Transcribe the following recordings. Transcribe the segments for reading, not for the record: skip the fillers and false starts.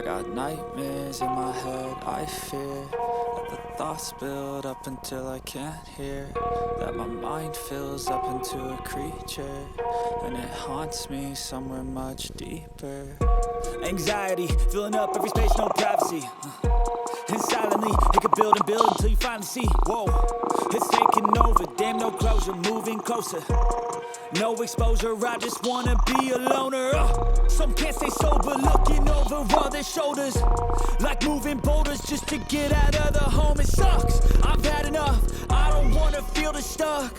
got nightmares in my head, I fear that the thoughts build up until I can't hear, that my mind fills up into a creature, and it haunts me somewhere much deeper. Anxiety, filling up every space, no privacy. And silently, it can build and build until you finally see, whoa, it's taking over, damn no closure, moving closer. No exposure, I just wanna be a loner. Some can't stay sober, looking over all their shoulders, like moving boulders just to get out of the home. It sucks, I've had enough, I don't wanna feel the stuck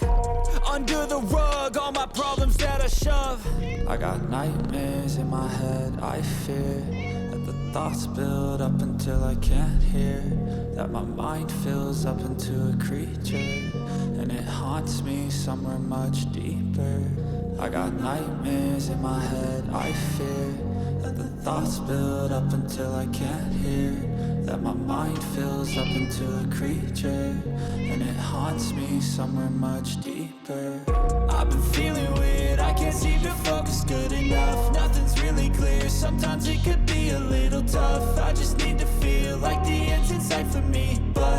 under the rug, all my problems that I shove. I got nightmares in my head, I fear that the thoughts build up until I can't hear, that my mind fills up into a creature, and it haunts me somewhere much deeper. I got nightmares in my head, I fear that the thoughts build up until I can't hear, that my mind fills up into a creature, and it haunts me somewhere much deeper. I've been feeling weird, I can't seem to focus good enough. Nothing's really clear, sometimes it could be a little tough. I just need to feel like the end's in sight for me.